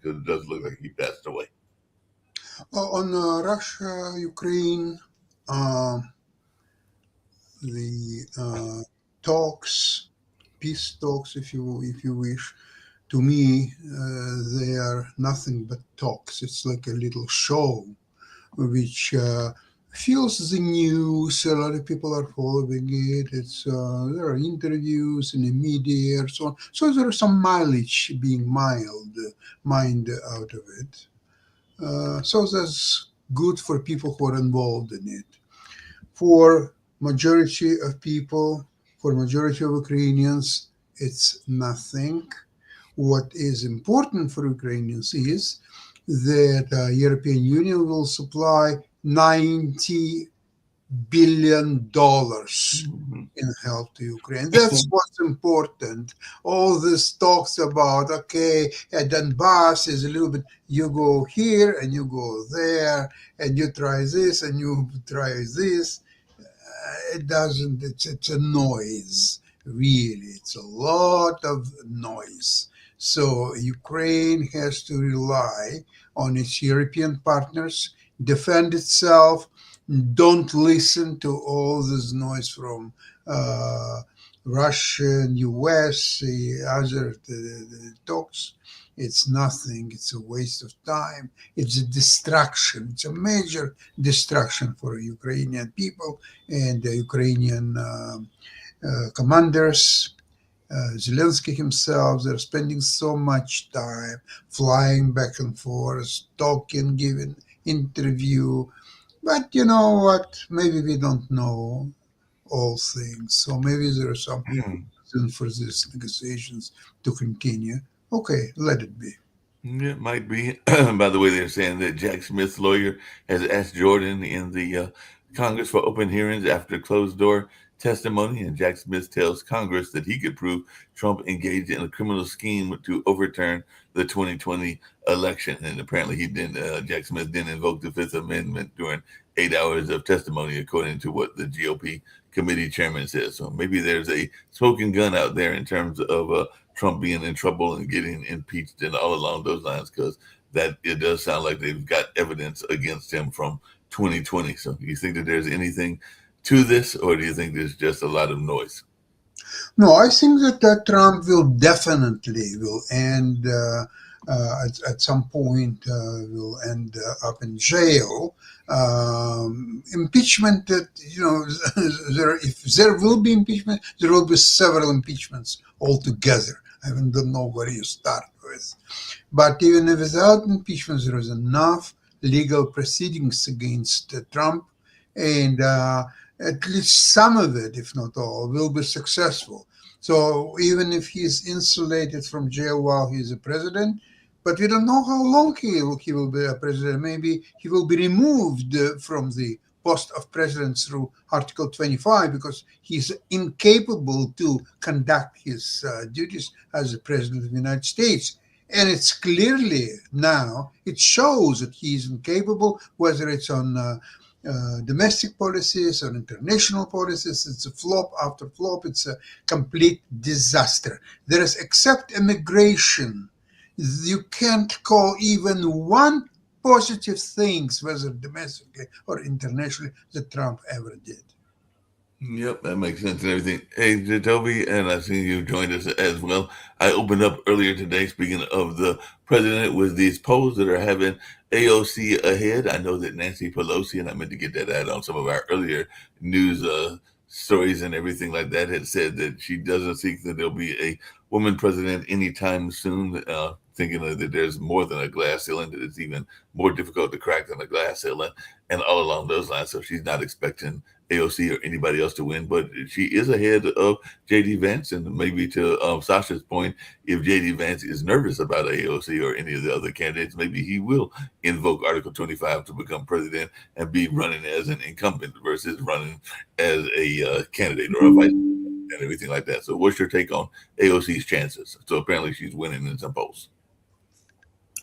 because it does look like he passed away. On Russia, Ukraine, uh, the talks, peace talks, if you wish. To me, they are nothing but talks. It's like a little show, which fuels the news. A lot of people are following it. It's there are interviews in the media and so on. So there is some mileage being mined out of it. So that's good for people who are involved in it. For majority of people, for majority of Ukrainians, it's nothing. What is important for Ukrainians is that European Union will supply $90 billion Mhm. in help to Ukraine. That's what's important. All this talks about, okay, Donbass is a little bit, you go here and you go there and you try this and you try this. It doesn't, it's a noise, really. It's a lot of noise. So Ukraine has to rely on its European partners, defend itself, don't listen to all this noise from uh, Russia, US, the other the talks. It's nothing. It's a waste of time. It's a distraction. It's a major distraction for Ukrainian people and the Ukrainian commanders. Zelensky himself, they're spending so much time flying back and forth, talking, giving interview. But you know what? Maybe we don't know all things. So maybe there are some reason for these negotiations to continue. Okay, let it be. Yeah, it might be. By the way, they're saying that Jack Smith's lawyer has asked Jordan in the Congress for open hearings after closed door testimony, and Jack Smith tells Congress that he could prove Trump engaged in a criminal scheme to overturn the 2020 election. And apparently, he didn't. Jack Smith didn't invoke the Fifth Amendment during 8 hours of testimony, according to what the GOP committee chairman says. So maybe there's a smoking gun out there in terms of Trump being in trouble and getting impeached and all along those lines, because that it does sound like they've got evidence against him from 2020. So do you think that there's anything to this, or do you think there's just a lot of noise? No, I think that Trump will definitely will end at some point will end up in jail. Impeachment that there if there will be impeachment, there will be several impeachments altogether. I even don't know where you start with. But even without impeachment, there is enough legal proceedings against Trump, and at least some of it, if not all, will be successful. So even if he's insulated from jail while he's a president, but we don't know how long he will be a president. Maybe he will be removed from the post of president through Article 25 because he's incapable to conduct his duties as the president of the United States. And it's clearly now, it shows that he's incapable, whether it's on domestic policies or international policies. It's a flop after flop. It's a complete disaster. There is, except immigration, you can't call even one positive things, whether domestically or internationally, that Trump ever did. Yep, that makes sense and everything. Hey, Jacoby, and I see you joined us as well. I opened up earlier today, speaking of the president, with these polls that are having AOC ahead. I know that Nancy Pelosi, and I meant to get that out on some of our earlier news stories and everything like that, had said that she doesn't think that there'll be a woman president anytime soon, thinking that there's more than a glass ceiling, that it's even more difficult to crack than a glass ceiling, and all along those lines. So she's not expecting AOC or anybody else to win, but she is ahead of JD Vance. And maybe to Sasha's point, if JD Vance is nervous about AOC or any of the other candidates, maybe he will invoke Article 25 to become president and be running as an incumbent versus running as a candidate or a vice president and everything like that. So, what's your take on AOC's chances? So, apparently, she's winning in some polls.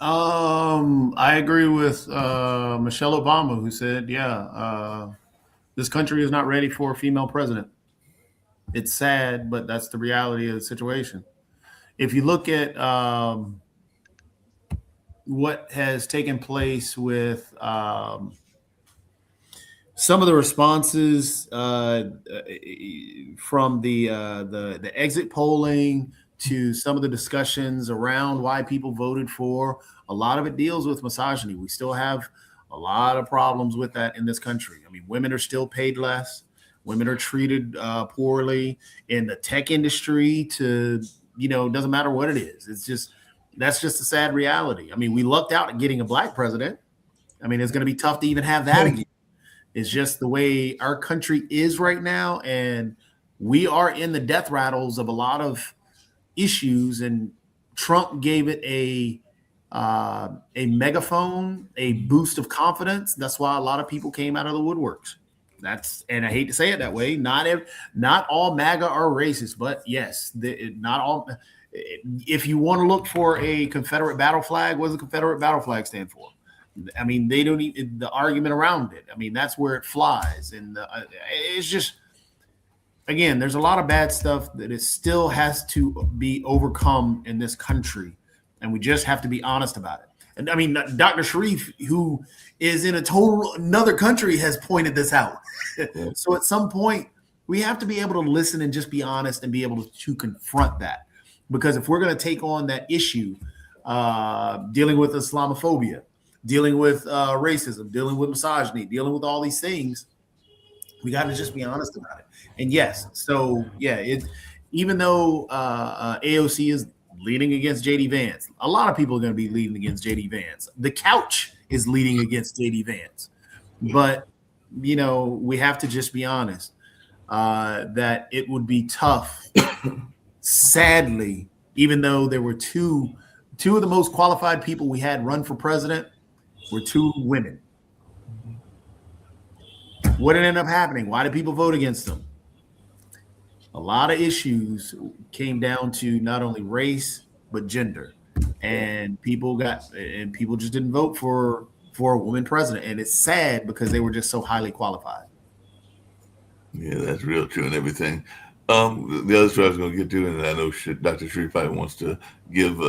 I agree with Michelle Obama, who said, "Yeah, this country is not ready for a female president." It's sad, but that's the reality of the situation. If you look at what has taken place with some of the responses from the exit polling to some of the discussions around why people voted for. A lot of it deals with misogyny. We still have a lot of problems with that in this country. I mean, women are still paid less. Women are treated poorly in the tech industry. Doesn't matter what it is. That's just a sad reality. I mean, we lucked out at getting a black president. I mean, it's going to be tough to even have that again. It's just the way our country is right now, and we are in the death rattles of a lot of issues. And Trump gave it a megaphone, a boost of confidence. That's why a lot of people came out of the woodworks. And I hate to say it that way. Not all MAGA are racist, but yes, not all. If you want to look for a Confederate battle flag, what does the Confederate battle flag stand for? I mean, they don't even the argument around it. I mean, that's where it flies, and it's just, again, there's a lot of bad stuff that it still has to be overcome in this country, and we just have to be honest about it. And I mean, Dr. Sharif, who is in a total another country, has pointed this out. So at some point, we have to be able to listen and just be honest and be able to confront that, because if we're going to take on that issue, dealing with Islamophobia, dealing with racism, dealing with misogyny, dealing with all these things, we got to just be honest about it. And yes, so yeah, even though AOC is leading against JD Vance, a lot of people are going to be leading against JD Vance. The couch is leading against JD Vance, but we have to just be honest that it would be tough. Sadly, even though there were two of the most qualified people we had run for president were two women. What did end up happening? Why did people vote against them? A lot of issues came down to not only race but gender, and people just didn't vote for a woman president, and it's sad because they were just so highly qualified. Yeah, that's real true and everything. The other story I was going to get to, and I know Dr. Sharif probably wants to give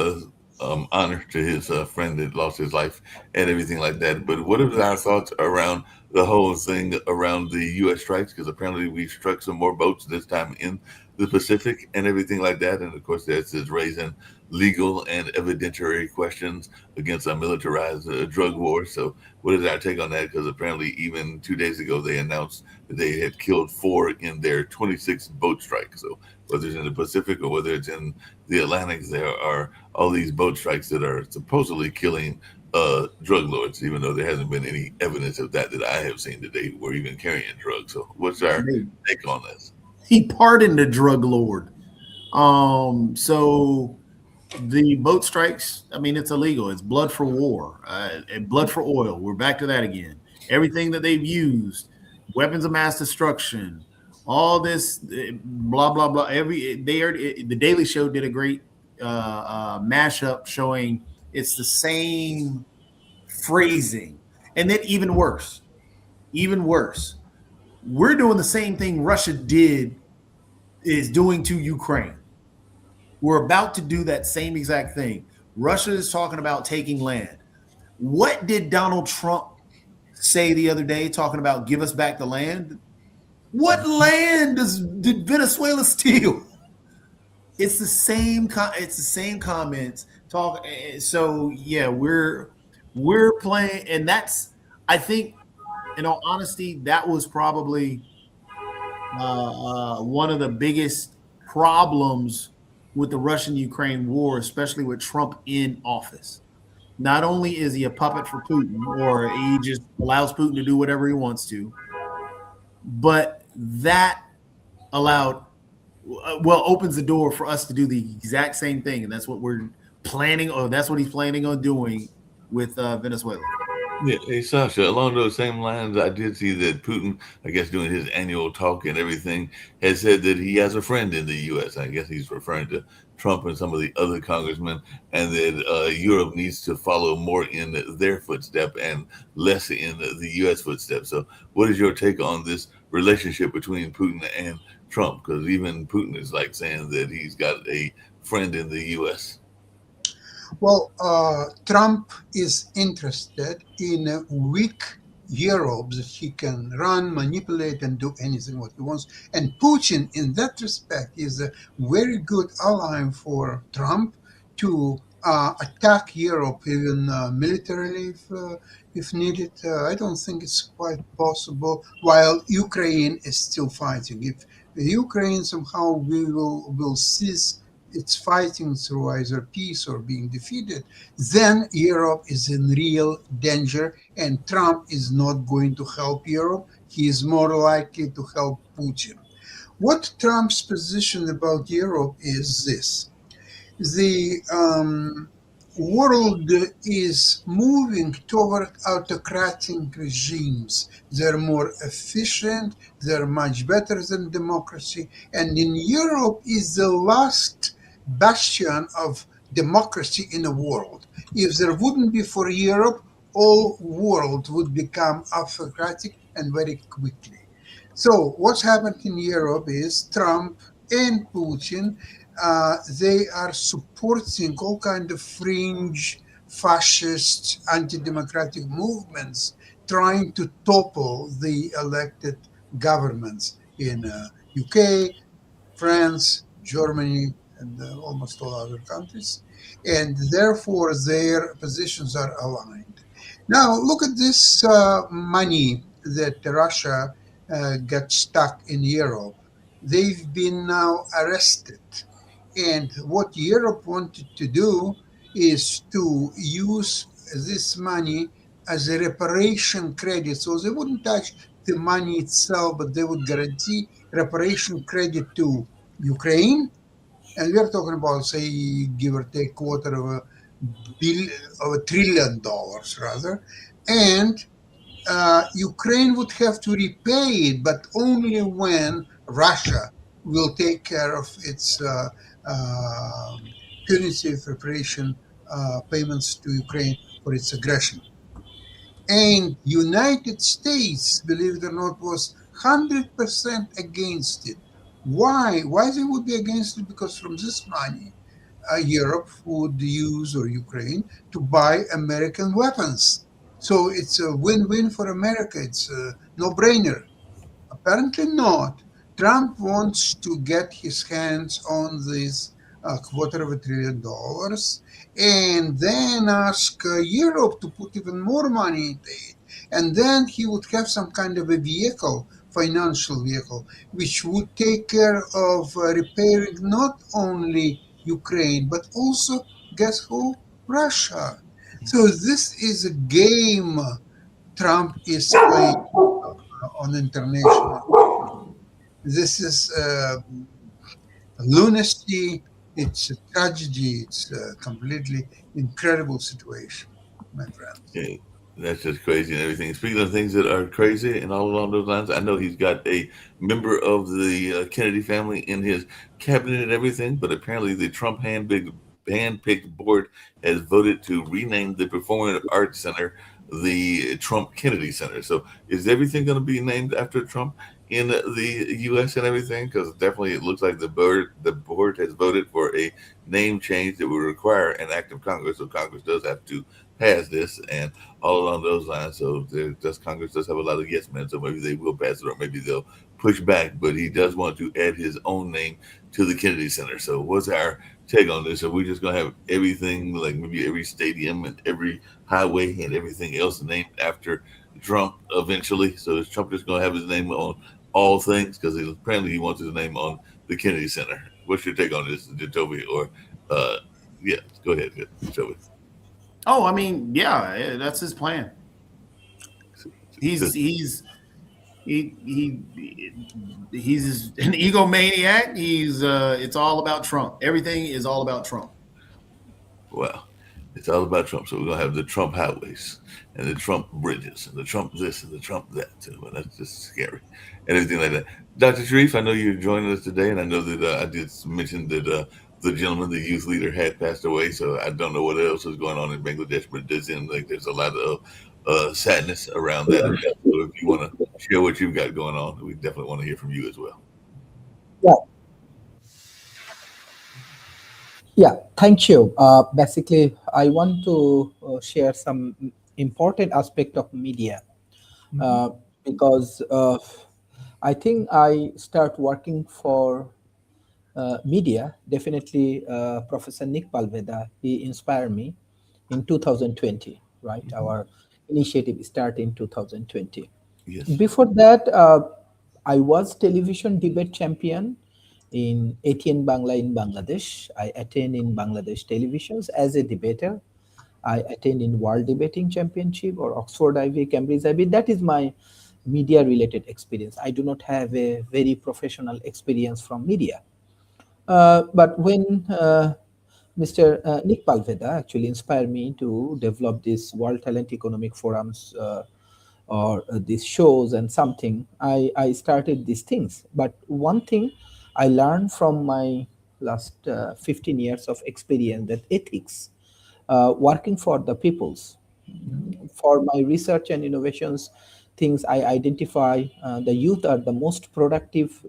honor to his friend that lost his life and everything like that. But what are our thoughts around the whole thing around the U.S. strikes? Because apparently we struck some more boats this time in the Pacific and everything like that. And of course, that's raising legal and evidentiary questions against a militarized drug war. So what is our take on that? Because apparently even 2 days ago, they announced that they had killed 4 in their 26 boat strike. So whether it's in the Pacific or whether it's in the Atlantic, there are all these boat strikes that are supposedly killing drug lords, even though there hasn't been any evidence of that I have seen that they were even carrying drugs. So what's our take on this? He pardoned a drug lord. So the boat strikes, I mean, it's illegal. It's blood for war and blood for oil. We're back to that again. Everything that they've used, weapons of mass destruction, all this blah, blah, blah. The Daily Show did a great mashup showing it's the same phrasing. And then even worse, we're doing the same thing Russia is doing to Ukraine. We're about to do that same exact thing. Russia is talking about taking land. What did Donald Trump say the other day talking about give us back the land? What land did Venezuela steal? It's the same comments. So yeah, we're playing, and that's, I think, in all honesty, that was probably one of the biggest problems with the Russian-Ukraine war, especially with Trump in office. Not only is he a puppet for Putin, or he just allows Putin to do whatever he wants to, but that opens the door for us to do the exact same thing, and that's what we're planning, or that's what he's planning on doing with Venezuela. Yeah, hey Sasha, along those same lines, I did see that Putin, I guess doing his annual talk and everything, has said that he has a friend in the U.S. I guess he's referring to Trump and some of the other congressmen, and that Europe needs to follow more in their footstep and less in the U.S. footsteps. So what is your take on this relationship between Putin and Trump? Because even Putin is like saying that he's got a friend in the U.S. Well, Trump is interested in a weak Europe that he can run, manipulate, and do anything what he wants. And Putin, in that respect, is a very good ally for Trump to attack Europe, even militarily, if needed. I don't think it's quite possible. While Ukraine is still fighting, if Ukraine somehow will cease its fighting through either peace or being defeated, then Europe is in real danger, and Trump is not going to help Europe. He is more likely to help Putin. What Trump's position about Europe is this: the world is moving toward autocratic regimes. They're more efficient, they're much better than democracy. And in Europe is the last bastion of democracy in the world. If there wouldn't be for Europe, all world would become autocratic and very quickly. So what's happened in Europe is Trump and Putin, they are supporting all kind of fringe, fascist, anti-democratic movements, trying to topple the elected governments in UK, France, Germany, and almost all other countries. And therefore, their positions are aligned. Now, look at this money that Russia got stuck in Europe. They've been now arrested. And what Europe wanted to do is to use this money as a reparation credit. So they wouldn't touch the money itself, but they would guarantee reparation credit to Ukraine. And we're talking about, say, give or take quarter of $1 trillion rather. And Ukraine would have to repay it, but only when Russia will take care of its uh, punitive reparation payments to Ukraine for its aggression. And United States, believe it or not, was 100% against it. Why? Why they would be against it? Because from this money, Europe would use, or Ukraine, to buy American weapons. So it's a win-win for America. It's a no-brainer. Apparently not. Trump wants to get his hands on this quarter of $1 trillion and then ask Europe to put even more money into it. And then he would have some kind of a vehicle, financial vehicle, which would take care of repairing not only Ukraine, but also, guess who? Russia. So this is a game Trump is playing on international. This is lunacy. It's a tragedy. It's a completely incredible situation, my friends. Yeah, that's just crazy and everything. Speaking of things that are crazy and all along those lines, I know he's got a member of the Kennedy family in his cabinet and everything, but apparently the Trump handpicked board has voted to rename the Performing Arts Center the Trump Kennedy Center. So is everything going to be named after Trump in the U.S. and everything? Because definitely it looks like the board has voted for a name change that would require an act of Congress. So Congress does have to pass this, and all along those lines. So Congress does have a lot of yes men. So maybe they will pass it, or maybe they'll push back. But he does want to add his own name to the Kennedy Center. So what's our take on this? Are we just gonna have everything, like maybe every stadium and every highway and everything else named after Trump eventually? So is Trump just gonna have his name on all things? Because apparently he wants his name on the Kennedy Center. What's your take on this, Jacoby? Or uh, yeah, go ahead, Jacoby. Oh, I mean, yeah, that's his plan. He's he's an egomaniac. He's it's all about Trump. Everything is all about Trump. Well, it's all about Trump. So we're gonna have the Trump highways and the Trump bridges and the Trump this and the Trump that too. And that's just scary and everything like that. Dr. Sharif, I know you're joining us today, and I know that I did mention that the gentleman, the youth leader, had passed away. So I don't know what else is going on in Bangladesh, but it does seem like there's a lot of sadness around that. So if you want to share what you've got going on, we definitely want to hear from you as well. Yeah. Yeah, thank you. Basically, I want to share some important aspect of media Mhm. uh, because I think I start working for media. Definitely, Professor Nick Palveda, he inspired me in 2020, right? Our initiative started in 2020. Yes. Before that, I was television debate champion in ATN Bangla in Bangladesh. I attend in Bangladesh televisions as a debater. I attend in World Debating Championship or Oxford IB, Cambridge IB. That is my media related experience. I do not have a very professional experience from media. But when Mr. Nick Palveda actually inspired me to develop this World Talent Economic Forums or these shows and something, I started these things. But one thing I learned from my last 15 years of experience that ethics, working for the peoples, for my research and innovations, things I identify the youth are the most productive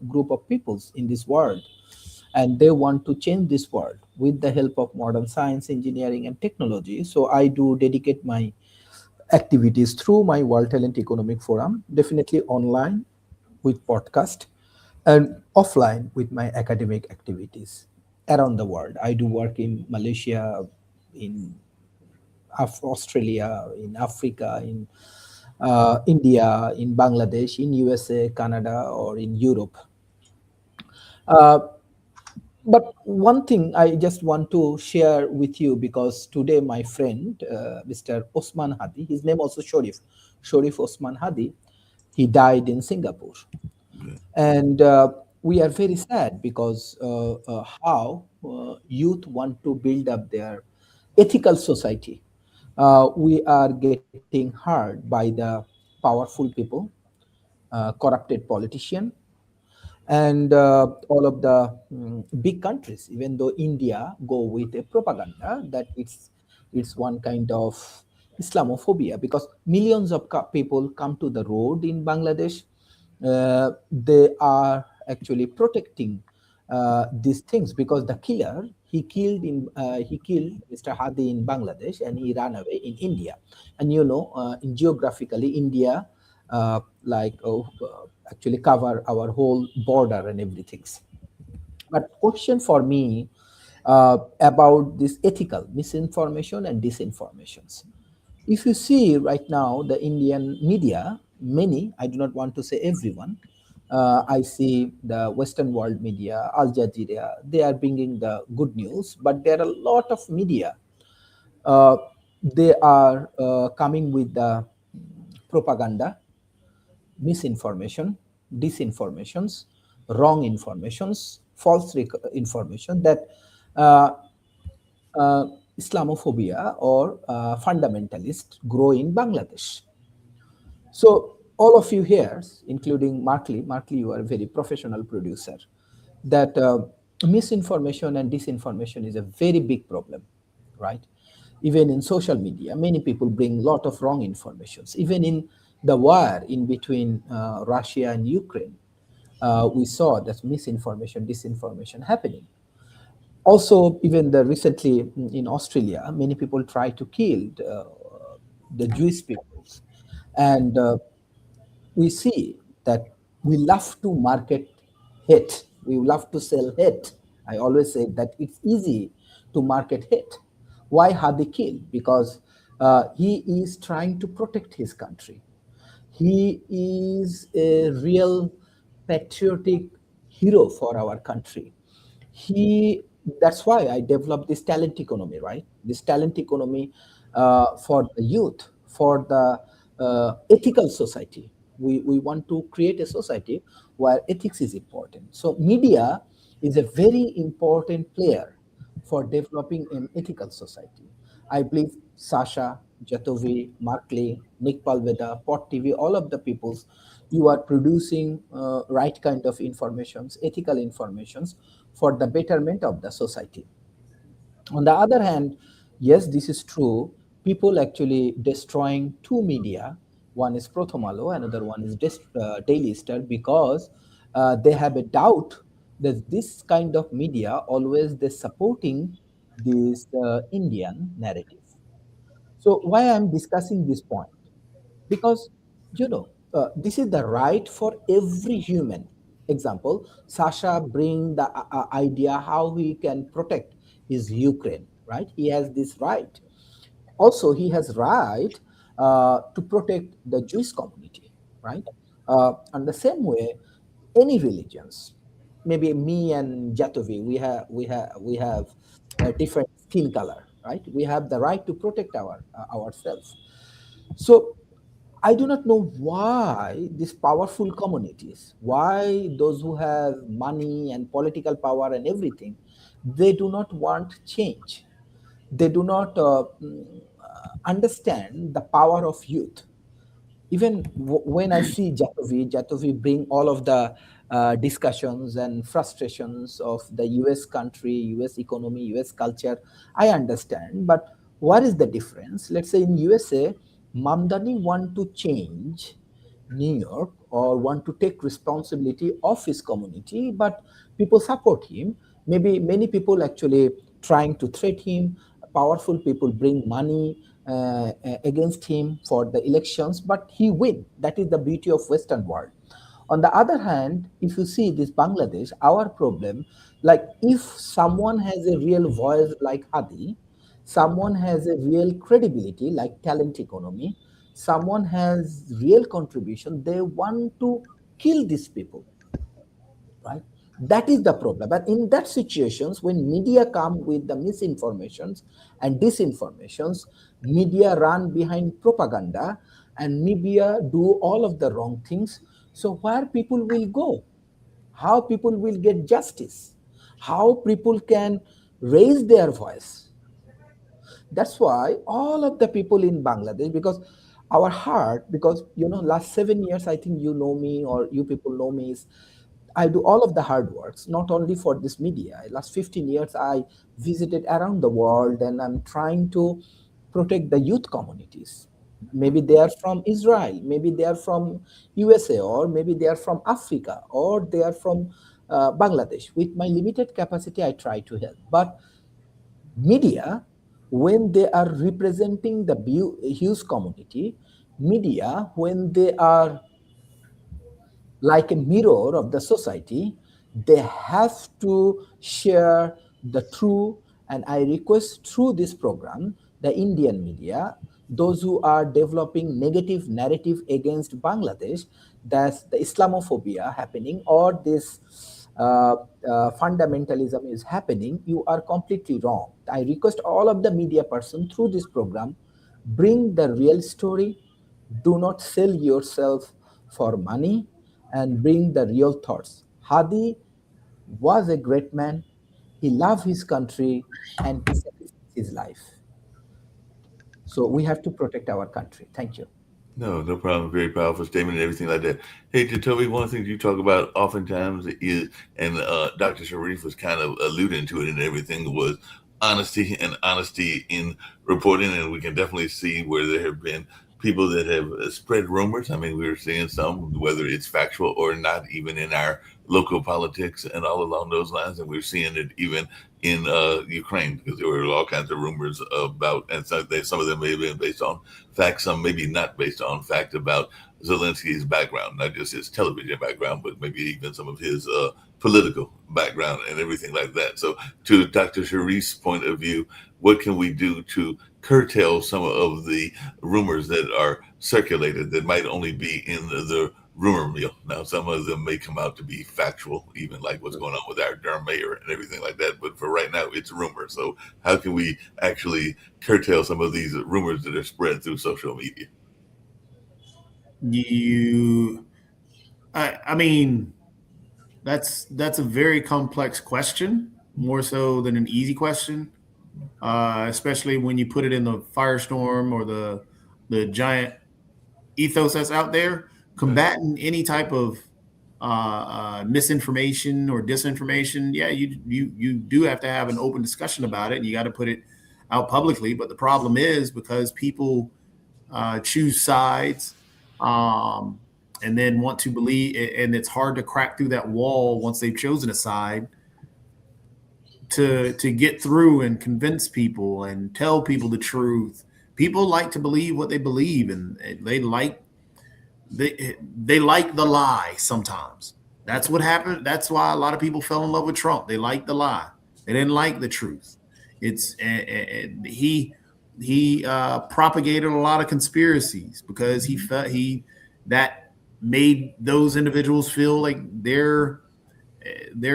group of peoples in this world, and they want to change this world with the help of modern science, engineering, and technology. So I do dedicate my activities through my World Talent Economic Forum, definitely online with podcast and offline with my academic activities around the world. I do work in Malaysia, in Australia, in Africa, in India, in Bangladesh, in USA, Canada, or in Europe. Uh, but one thing I just want to share with you, because today my friend, Mr. Osman Hadi, his name also Sharif Osman Hadi, he died in Singapore. Okay. And we are very sad because how youth want to build up their ethical society. We are getting hurt by the powerful people, corrupted politician, and all of the big countries. Even though India go with a propaganda that it's one kind of Islamophobia, because millions of people come to the road in Bangladesh. They are actually protecting these things, because the killer, he killed Mr. Hadi in Bangladesh and he ran away in India. And you know, in geographically India, actually cover our whole border and everything. But question for me about this ethical misinformation and disinformations. If you see right now the Indian media, many, I do not want to say everyone, I see the Western world media, Al Jazeera, they are bringing the good news, but there are a lot of media. Uh, they are coming with the propaganda, misinformation, disinformations, wrong informations, false information that uh, uh, Islamophobia or fundamentalist grow in Bangladesh. So all of you here, including Markley, you are a very professional producer, that misinformation and disinformation is a very big problem, right? Even in social media, many people bring a lot of wrong informations. Even in the war in between Russia and Ukraine, we saw that misinformation, disinformation happening. Also, even the recently in Australia, many people try to kill the Jewish peoples, and we see that we love to market hate. We love to sell hate. I always say that it's easy to market hate. Why Hadi killed? Because he is trying to protect his country. He is a real patriotic hero for our country. He That's why I developed this talent economy, right? This talent economy for the youth, for the ethical society. We want to create a society where ethics is important. So media is a very important player for developing an ethical society. I believe Sasha, Jatovi, Markley, Nick Palveda, Pot TV, all of the peoples, you are producing right kind of informations, ethical informations for the betterment of the society. On the other hand, yes, this is true. People actually destroying two media. One is Prothomalo, another one is Daily Star, because they have a doubt there's this kind of media always they're supporting this Indian narrative. So why I'm discussing this point? Because this is the right for every human. Example, Sasha bring the idea how he can protect his Ukraine, right? He has this right. Also he has right to protect the Jewish community, right? And the same way, any religions, maybe me and Jatovi, we have a different skin color, right? We have the right to protect ourselves. So I do not know why these powerful communities, why those who have money and political power and everything, they do not want change. They do not understand the power of youth. Even when I see Jatovi bring all of the discussions and frustrations of the US country, US economy, US culture, I understand. But what is the difference? Let's say in USA, Mamdani want to change New York or want to take responsibility of his community, but people support him. Maybe many people actually trying to threat him. Powerful people bring money against him for the elections, but he win. That is the beauty of Western world. On the other hand, if you see this Bangladesh, our problem, like if someone has a real voice like Hadi, someone has a real credibility like talent economy, someone has real contribution, they want to kill these people, right? That is the problem. But in that situations, when media come with the misinformations and disinformations, media run behind propaganda and media do all of the wrong things. So where people will go? How people will get justice? How people can raise their voice? That's why all of the people in Bangladesh, because our heart, because last 7 years, I think you know me or you people know me, is I do all of the hard works, not only for this media. Last 15 years, I visited around the world and I'm trying to protect the youth communities. Maybe they are from Israel, maybe they are from USA, or maybe they are from Africa, or they are from Bangladesh. With my limited capacity, I try to help. But media, when they are representing the huge community, media, when they are like a mirror of the society, they have to share the true. And I request through this program, the Indian media, those who are developing negative narrative against Bangladesh, that's the Islamophobia happening or this fundamentalism is happening, you are completely wrong. I request all of the media person through this program, bring the real story, do not sell yourself for money, and bring the real thoughts. Hadi was a great man. He loved his country and he sacrificed his life. So we have to protect our country. Thank you. No, no problem. Very powerful statement and everything like that. Hey, Jacoby, one of the things you talk about oftentimes is, and Dr. Sharif was kind of alluding to it and everything, was honesty and honesty in reporting. And we can definitely see where there have been people that have spread rumors. I mean, we were seeing some, whether it's factual or not, even in our local politics and all along those lines. And we're seeing it even in Ukraine, because there were all kinds of rumors about, and some of them may have been based on fact, some maybe not based on fact, about Zelensky's background, not just his television background, but maybe even some of his political background and everything like that. So, to Dr. Sharif's point of view, what can we do to curtail some of the rumors that are circulated that might only be in the rumor mill? Now, some of them may come out to be factual, even like what's going on with our Durham mayor and everything like that. But for right now, it's rumor. So how can we actually curtail some of these rumors that are spread through social media? I mean, that's a very complex question, more so than an easy question, especially when you put it in the firestorm or the giant ethos that's out there. Combating any type of misinformation or disinformation, yeah, you do have to have an open discussion about it, and you got to put it out publicly. But the problem is, because people choose sides, and then want to believe, and it's hard to crack through that wall once they've chosen a side to get through and convince people and tell people the truth. People like to believe what they believe, and they like the lie sometimes. That's what happened. That's why a lot of people fell in love with Trump. They liked the lie. They didn't like the truth. It's he propagated a lot of conspiracies because he felt that made those individuals feel like their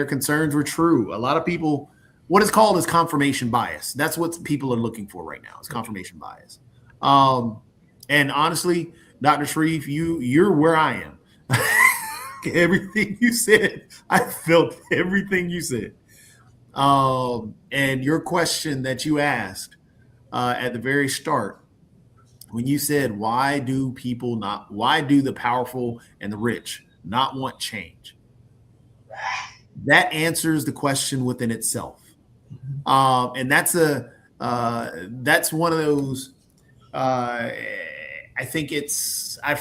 concerns were true. A lot of people, what is called is confirmation bias. That's what people are looking for right now. Is confirmation bias. And honestly, Dr. Sharif, you're where I am. Everything you said, I felt everything you said. And your question that you asked at the very start, when you said, why do the powerful and the rich not want change? That answers the question within itself. And that's one of those, I think it's a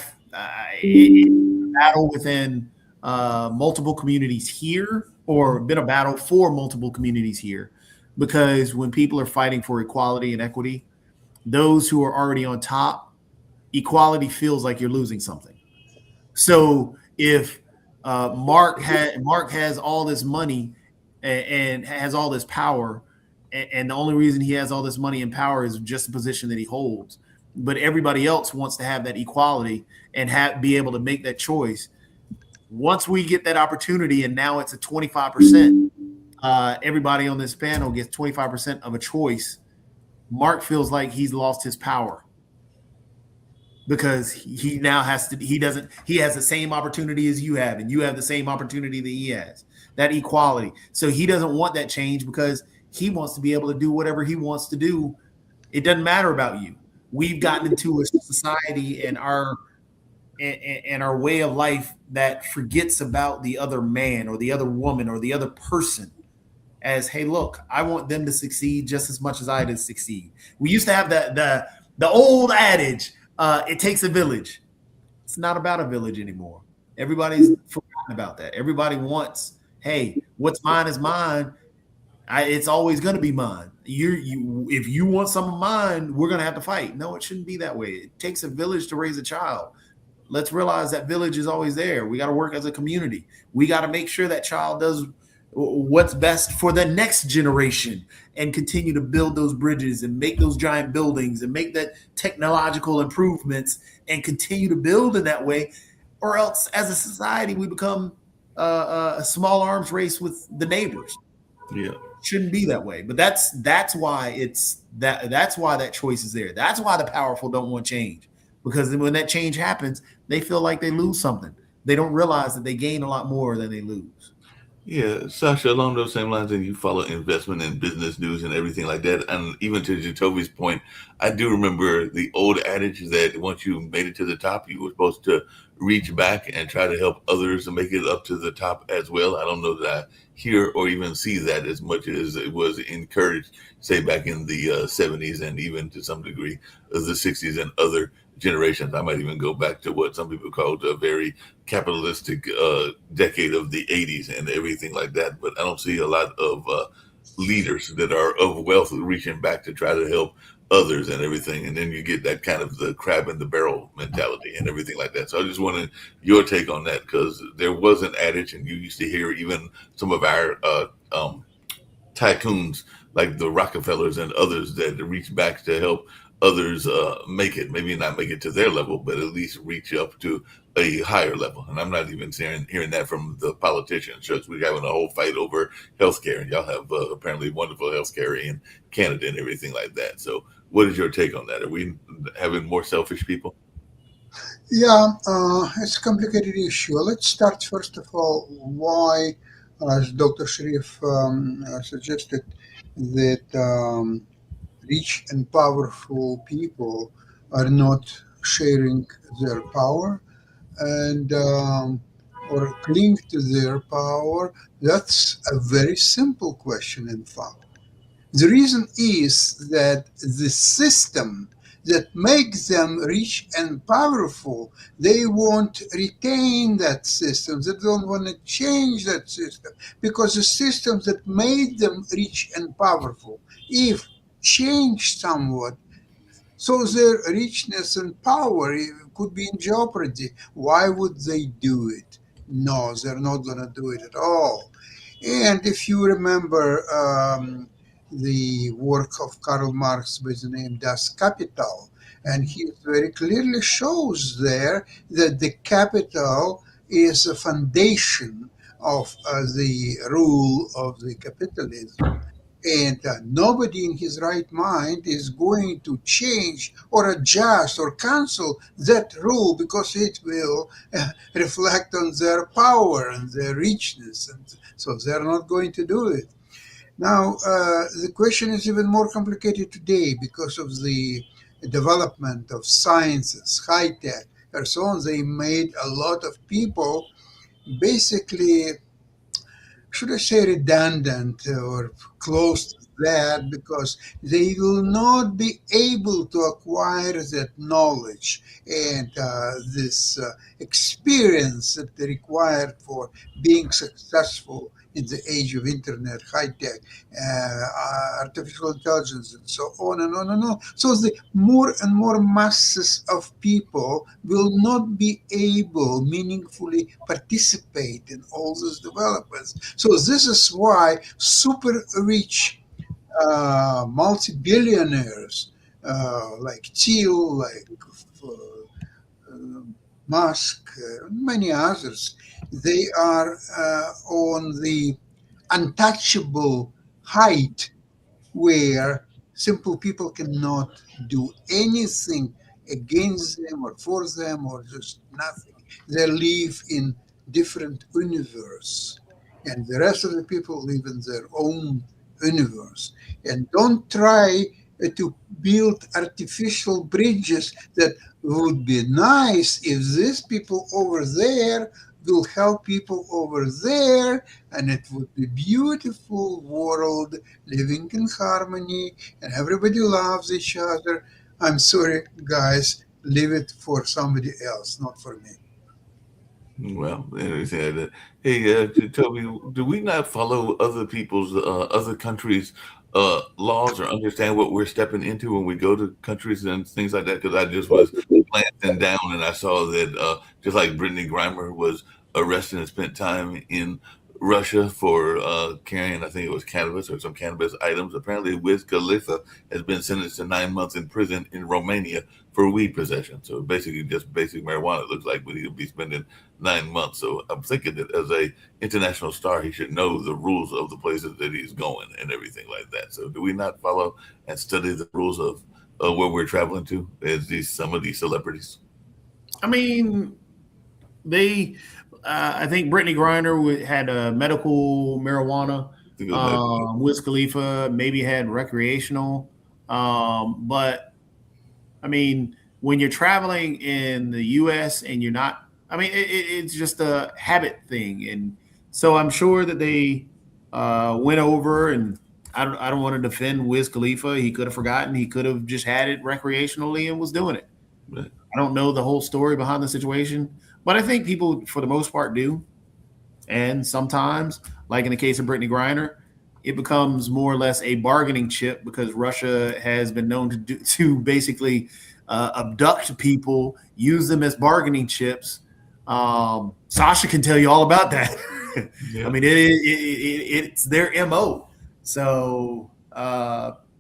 battle within multiple communities here, or been a battle for multiple communities here, because when people are fighting for equality and equity, those who are already on top, equality feels like you're losing something. So if Mark has all this money and has all this power, and the only reason he has all this money and power is just the position that he holds, but everybody else wants to have that equality and be able to make that choice. Once we get that opportunity, and now it's a 25%, everybody on this panel gets 25% of a choice. Mark feels like he's lost his power because he now has the same opportunity as you have, and you have the same opportunity that he has, that equality. So he doesn't want that change because he wants to be able to do whatever he wants to do. It doesn't matter about you. We've gotten into a society and our way of life that forgets about the other man or the other woman or the other person as, hey, look, I want them to succeed just as much as I did succeed. We used to have the old adage, it takes a village. It's not about a village anymore. Everybody's forgotten about that. Everybody wants, hey, what's mine is mine. It's always going to be mine. If you want some of mine, we're going to have to fight. No, it shouldn't be that way. It takes a village to raise a child. Let's realize that village is always there. We got to work as a community. We got to make sure that child does what's best for the next generation and continue to build those bridges and make those giant buildings and make that technological improvements and continue to build in that way. Or else, as a society, we become a small arms race with the neighbors. Yeah. Shouldn't be that way. But that's why that's why that choice is there. That's why the powerful don't want change. Because when that change happens, they feel like they lose something. They don't realize that they gain a lot more than they lose. Yeah, Sasha, along those same lines, and you follow investment and business news and everything like that. And even to Jacoby's point, I do remember the old adage that once you made it to the top, you were supposed to reach back and try to help others and make it up to the top as well. I don't know that I hear or even see that as much as it was encouraged, say, back in the 70s and even to some degree of the 60s and other generations. I might even go back to what some people called a very capitalistic decade of the 80s and everything like that. But I don't see a lot of leaders that are of wealth reaching back to try to help others and everything. And then you get that kind of the crab in the barrel mentality and everything like that. So I just wanted your take on that, because there was an adage, and you used to hear even some of our tycoons like the Rockefellers and others that reach back to help others make it, maybe not make it to their level, but at least reach up to a higher level. And I'm not even hearing that from the politicians. Just we're having a whole fight over healthcare, and y'all have apparently wonderful healthcare in Canada and everything like that. So what is your take on that? Are we having more selfish people? Yeah, it's a complicated issue. Let's start first of all why, as Dr. Sharif suggested, that rich and powerful people are not sharing their power and or cling to their power. That's a very simple question, in fact. The reason is that the system that make them rich and powerful. They won't retain that system. They don't want to change that system because the systems that made them rich and powerful, if changed somewhat, so their richness and power could be in jeopardy. Why would they do it? No, they're not going to do it at all. And if you remember the work of Karl Marx by the name Das Kapital, and he very clearly shows there that the capital is a foundation of the rule of the capitalism. And nobody in his right mind is going to change or adjust or cancel that rule because it will reflect on their power and their richness. And so they're not going to do it. Now, the question is even more complicated today because of the development of sciences, high tech, and so on. They made a lot of people basically, should I say, redundant or close to that, because they will not be able to acquire that knowledge and this experience that they required for being successful in the age of internet, high tech, artificial intelligence, and so on and on and on. So the more and more masses of people will not be able meaningfully participate in all these developments. So this is why super rich multi-billionaires like Thiel, like Musk, many others, they are on the untouchable height where simple people cannot do anything against them or for them or just nothing. They live in different universe, and the rest of the people live in their own universe. And don't try to build artificial bridges that would be nice if these people over there will help people over there, and it would be beautiful world living in harmony and everybody loves each other. I'm sorry, guys, leave it for somebody else, not for me. Well, interesting. Hey, Toby, do we not follow other people's, other countries' laws or understand what we're stepping into when we go to countries and things like that? Because I just was glancing down and I saw that just like Brittany Grimer was arrested and spent time in Russia for carrying, I think it was cannabis or some cannabis items. Apparently, Wiz Khalifa has been sentenced to 9 months in prison in Romania for weed possession. So basically, just basic marijuana. It looks like, but he'll be spending 9 months. So I'm thinking that as a international star, he should know the rules of the places that he's going and everything like that. So do we not follow and study the rules of where we're traveling to as some of these celebrities? I mean, they. I think Brittany Griner had medical marijuana. Wiz Khalifa maybe had recreational, but I mean, when you're traveling in the U.S. and you're not, I mean, it's just a habit thing, and so I'm sure that they went over. And I don't want to defend Wiz Khalifa. He could have forgotten. He could have just had it recreationally and was doing it. Right. I don't know the whole story behind the situation, but I think people, for the most part, do. And sometimes, like in the case of Brittany Griner, it becomes more or less a bargaining chip because Russia has been known to basically abduct people, use them as bargaining chips. Sasha can tell you all about that. Yeah. I mean, it's their MO. So,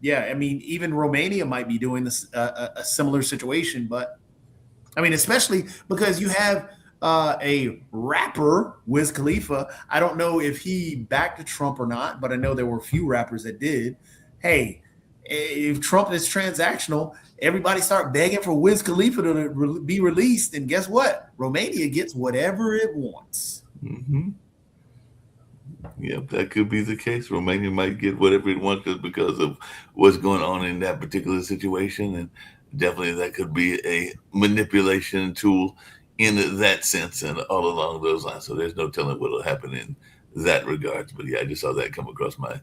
yeah, I mean, even Romania might be doing this a similar situation, but I mean, especially because you have a rapper, Wiz Khalifa. I don't know if he backed Trump or not, but I know there were a few rappers that did. Hey, if Trump is transactional, everybody start begging for Wiz Khalifa to be released, and guess what? Romania gets whatever it wants. Mm-hmm. Yeah, that could be the case. Romania might get whatever it wants because of what's going on in that particular situation, and definitely that could be a manipulation tool in that sense and all along those lines. So there's no telling what will happen in that regards. But yeah, I just saw that come across my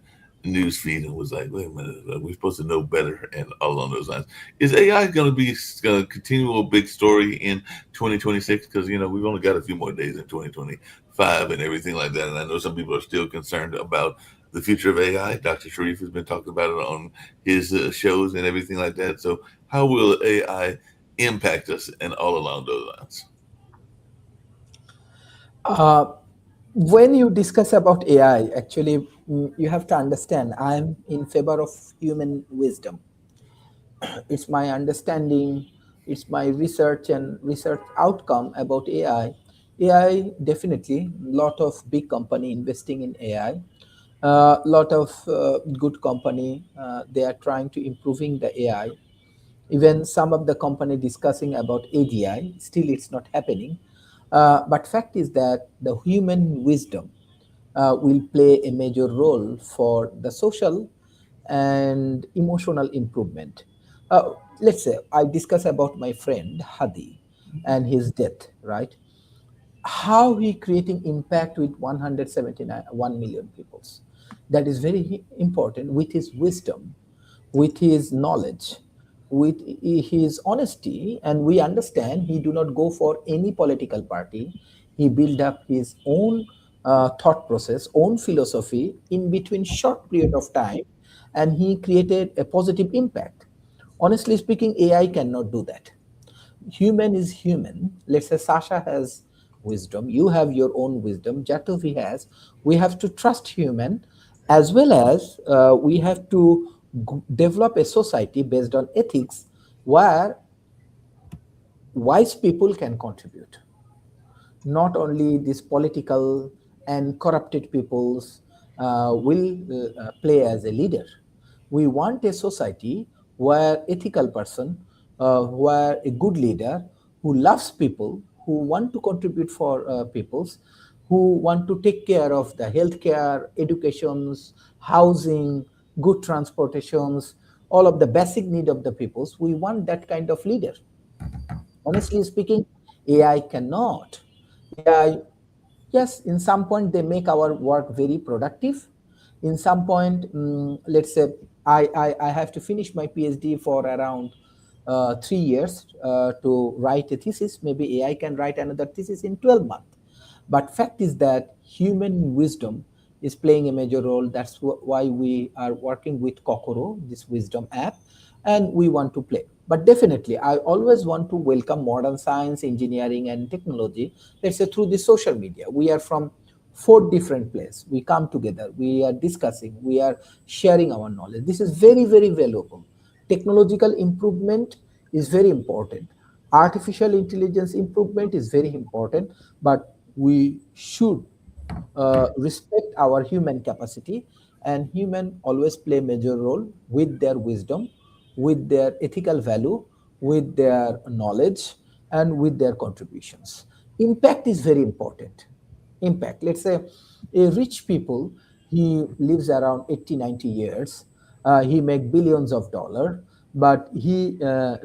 news feed and was like, wait a minute, we're supposed to know better, and all along those lines. Is AI going to be going to continue a big story in 2026? Because we've only got a few more days in 2025 and everything like that. And I know some people are still concerned about the future of AI. Dr. Sharif has been talking about it on his shows and everything like that. So how will AI impact us and all along those lines? When you discuss about AI, actually, you have to understand I'm in favor of human wisdom. It's my understanding, it's my research and research outcome about AI. AI definitely lot of big company investing in AI. Lot of good company they are trying to improving the AI. Even some of the company discussing about AGI, still it's not happening. But fact is that the human wisdom will play a major role for the social and emotional improvement. Let's say I discuss about my friend Hadi and his death, right? How he creating impact with 179 1 million peoples. That is very important with his wisdom, with his knowledge, with his honesty. And we understand he do not go for any political party. He build up his own thought process, own philosophy in between short period of time, and he created a positive impact. Honestly speaking, AI cannot do that. Human is human. Let's say Sasha has wisdom, you have your own wisdom, Jatovi has. We have to trust human, as well as we have to develop a society based on ethics where wise people can contribute, not only these political and corrupted peoples will play as a leader. We want a society where ethical person, where a good leader who loves people, who want to contribute for peoples, who want to take care of the healthcare, educations, housing, good transportations, all of the basic need of the peoples. We want that kind of leader. Honestly speaking, AI cannot. AI, yes, in some point they make our work very productive. In some point, let's say I have to finish my PhD for around 3 years to write a thesis. Maybe AI can write another thesis in 12 months. But fact is that human wisdom is playing a major role. That's why we are working with Kokoro, this wisdom app, and we want to play. But definitely, I always want to welcome modern science, engineering, and technology. Let's say through the social media. We are from 4 different places. We come together, we are discussing, we are sharing our knowledge. This is very, very valuable. Technological improvement is very important. Artificial intelligence improvement is very important, but we should respect our human capacity, and human always play major role with their wisdom, with their ethical value, with their knowledge, and with their contributions. Impact is very important. Impact, let's say a rich people, he lives around 80, 90 years, he make billions of dollars, but he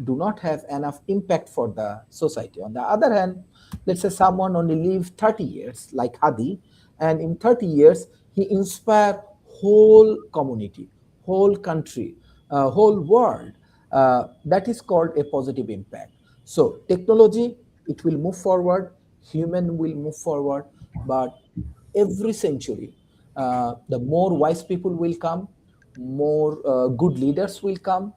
do not have enough impact for the society. On the other hand, let's say someone only live 30 years like Hadi, and in 30 years he inspire whole community, whole country, whole world. That is called a positive impact. So technology, it will move forward, human will move forward, but every century, the more wise people will come, more good leaders will come,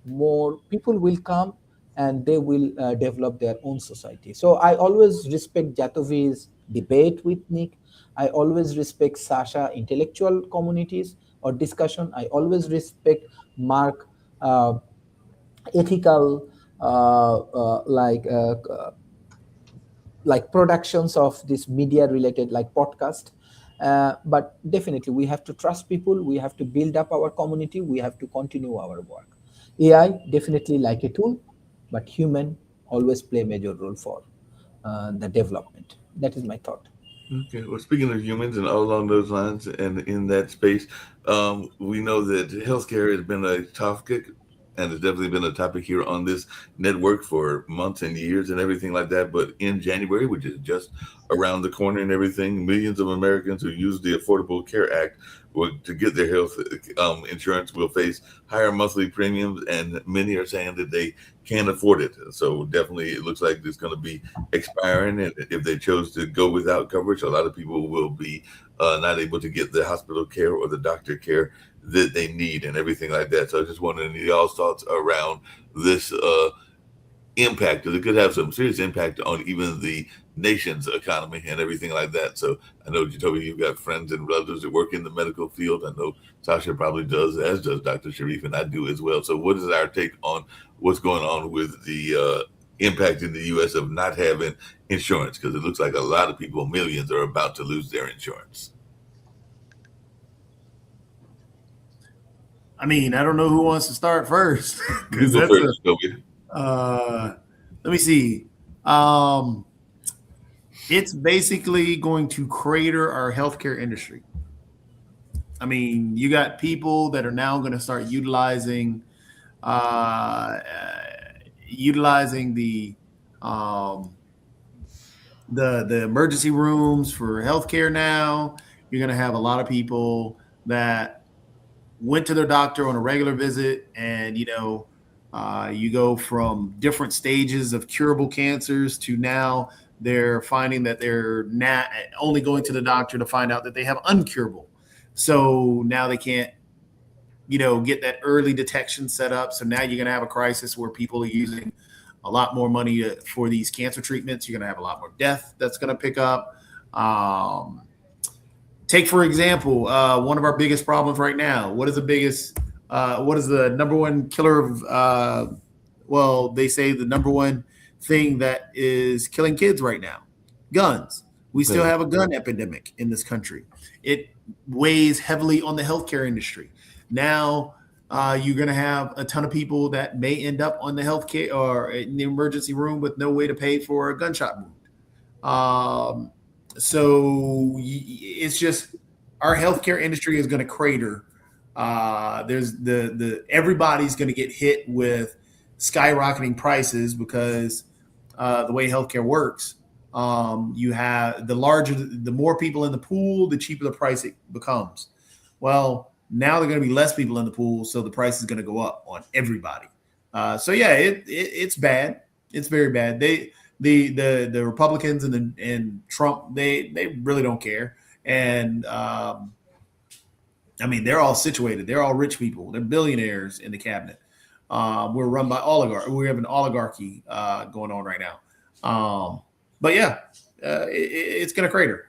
more people will come, and they will develop their own society. So I always respect Jatovi's debate with Nick. I always respect Sasha intellectual communities or discussion. I always respect Mark ethical like productions of this media related like podcast. But definitely we have to trust people, we have to build up our community, we have to continue our work. AI definitely like a tool, but human always play major role for the development. That is my thought. Okay. Well, speaking of humans and all along those lines, and in that space, we know that healthcare has been a topic and it's definitely been a topic here on this network for months and years and everything like that. But in January, which is just around the corner and everything, millions of Americans who use the Affordable Care Act to get their health insurance will face higher monthly premiums, and many are saying that they can't afford it. So definitely, it looks like it's going to be expiring, and if they chose to go without coverage, a lot of people will be not able to get the hospital care or the doctor care that they need and everything like that. So I just wanted y'all's thoughts around this impact, because it could have some serious impact on even the nation's economy and everything like that. So I know, Jacoby, you've got friends and relatives that work in the medical field. I know Sasha probably does, as does Dr. Sharif, and I do as well. So what is our take on what's going on with the impact in the U.S. of not having insurance? Because it looks like a lot of people, millions, are about to lose their insurance. I mean, I don't know who wants to start first. You go first, Jacoby. Let me see. It's basically going to crater our healthcare industry. I mean, you got people that are now going to start utilizing the emergency rooms for healthcare now. You're going to have a lot of people that went to their doctor on a regular visit, and you go from different stages of curable cancers to now they're finding that they're not only going to the doctor to find out that they have uncurable. So now they can't, get that early detection set up. So now you're going to have a crisis where people are using a lot more money for these cancer treatments. You're going to have a lot more death that's going to pick up. Take, for example, one of our biggest problems right now. What is the number one killer of, they say the number one thing that is killing kids right now? Guns. We still have a gun epidemic in this country. It weighs heavily on the healthcare industry. Now you're going to have a ton of people that may end up on the healthcare or in the emergency room with no way to pay for a gunshot wound. So it's just our healthcare industry is going to crater. There's everybody's going to get hit with skyrocketing prices because the way healthcare works, you have the more people in the pool, the cheaper the price it becomes. Well, now there are going to be less people in the pool, so the price is going to go up on everybody. It's bad. It's very bad. The Republicans and Trump, they really don't care. And they're all situated. They're all rich people. They're billionaires in the cabinet. We're run by oligarchs. We have an oligarchy going on right now. It's going to crater.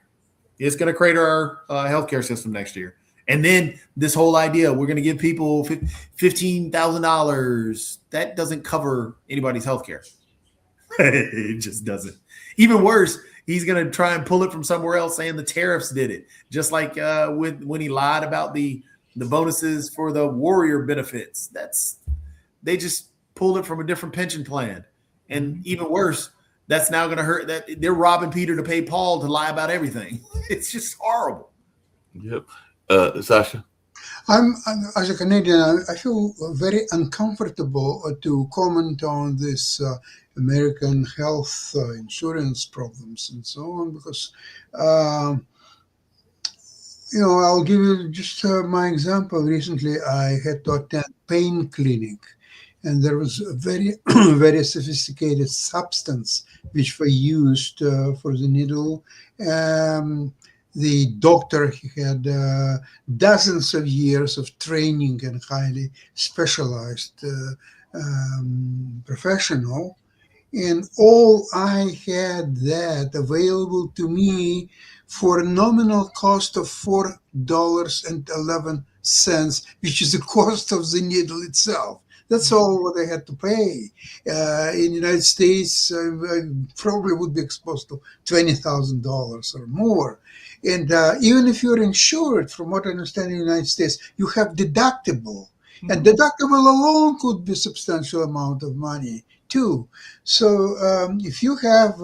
It's going to crater our healthcare system next year. And then this whole idea, we're going to give people $15,000. That doesn't cover anybody's healthcare. It just doesn't. Even worse, he's going to try and pull it from somewhere else, saying the tariffs did it. Just like when he lied about the bonuses for the warrior benefits. They just pulled it from a different pension plan. And even worse, that's now going to hurt. That they're robbing Peter to pay Paul to lie about everything. It's just horrible. Yep. Sasha? As a Canadian, I feel very uncomfortable to comment on this American health insurance problems and so on, because, I'll give you just my example. Recently, I had to attend pain clinic, and there was a very, very sophisticated substance which we used for the needle. The doctor, he had dozens of years of training and highly specialized professional. And all I had that available to me for a nominal cost of $4.11, which is the cost of the needle itself. That's all what I had to pay. In the United States, I probably would be exposed to $20,000 or more. And even if you're insured, from what I understand in the United States, you have deductible. Mm-hmm. And deductible alone could be a substantial amount of money too. So if you have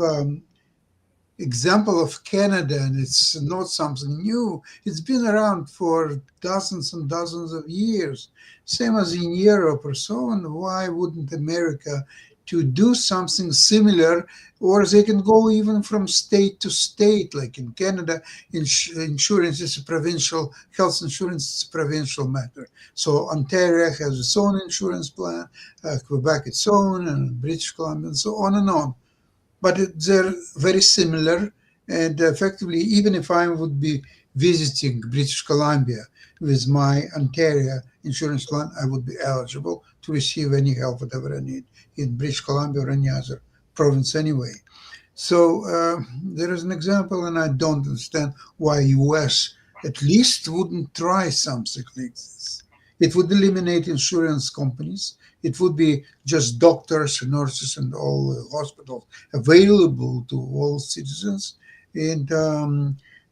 example of Canada, and it's not something new. It's been around for dozens and dozens of years, same as in Europe or so on. Why wouldn't America to do something similar? Or they can go even from state to state, like in Canada, insurance is a provincial, health insurance is a provincial matter. So Ontario has its own insurance plan, Quebec its own, and British Columbia, and so on and on. But they're very similar, and effectively, even if I would be visiting British Columbia with my Ontario insurance plan, I would be eligible to receive any help, whatever I need in British Columbia or any other province anyway. So there is an example, and I don't understand why US at least wouldn't try something like this. It would eliminate insurance companies. It would be just doctors, nurses, and all hospitals available to all citizens. And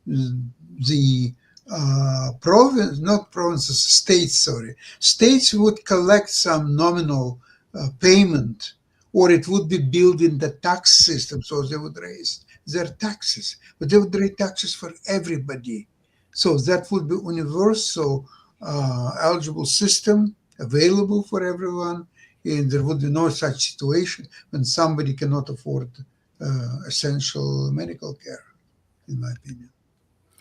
the province, not provinces, states, sorry, states would collect some nominal payment, or it would be built in the tax system. So they would raise their taxes, but they would raise taxes for everybody. So that would be universal eligible system available for everyone, and there would be no such situation when somebody cannot afford essential medical care, in my opinion.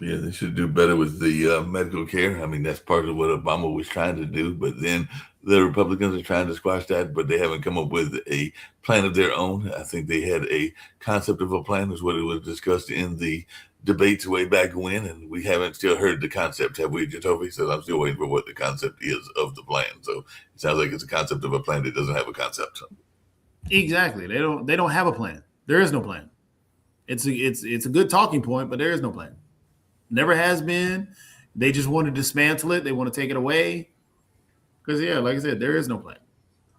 Yeah, they should do better with the medical care. I mean, that's part of what Obama was trying to do, but then the Republicans are trying to squash that, but they haven't come up with a plan of their own. I think they had a concept of a plan, is what it was discussed in the debates way back when, and we haven't still heard the concept, have we, Jacoby? So I'm still waiting for what the concept is of the plan. So it sounds like it's a concept of a plan that doesn't have a concept. Exactly. They don't have a plan. There is no plan. It's a good talking point, but there is no plan. Never has been. They just want to dismantle it. They want to take it away. Because, yeah, like I said, there is no plan.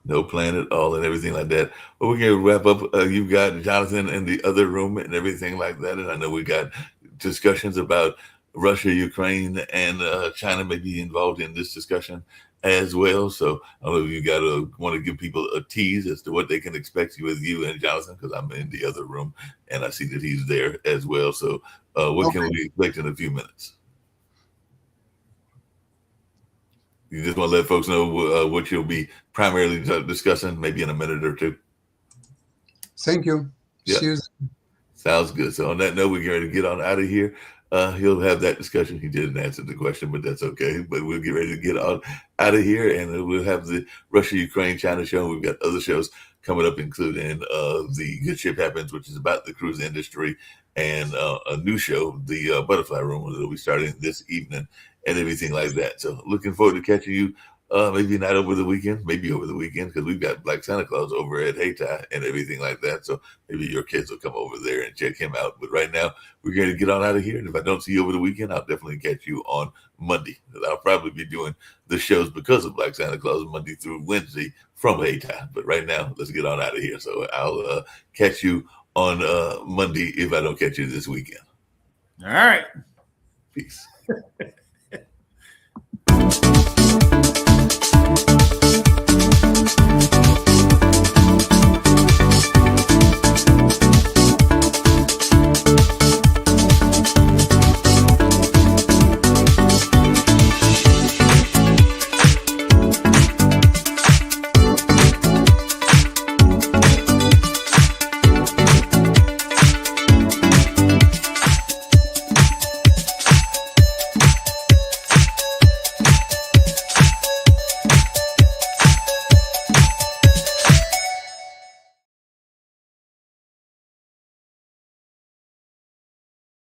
No plan at all and everything like that. Well, we're going to wrap up. You've got Jonathan in the other room and everything like that. And I know we got discussions about Russia, Ukraine, and China may be involved in this discussion as well. So I don't know if you want to give people a tease as to what they can expect with you and Jonathan, because I'm in the other room and I see that he's there as well. So what can we expect in a few minutes? You just want to let folks know what you'll be primarily discussing, maybe in a minute or two. Thank you. Yeah. See you. Sounds good. So on that note, we're going to get on out of here. He'll have that discussion. He didn't answer the question, but that's okay. But we'll get ready to get on out of here, and we'll have the Russia, Ukraine, China show. We've got other shows coming up, including the Good Ship Happens, which is about the cruise industry, and a new show, the Butterfly Room, that will be starting this evening, and everything like that. So looking forward to catching you. Maybe not over the weekend, maybe over the weekend, because we've got Black Santa Claus over at Hayti and everything like that. So maybe your kids will come over there and check him out. But right now, we're going to get on out of here. And if I don't see you over the weekend, I'll definitely catch you on Monday. I'll probably be doing the shows because of Black Santa Claus Monday through Wednesday from Hayti. But right now, let's get on out of here. So I'll catch you on Monday if I don't catch you this weekend. All right. Peace.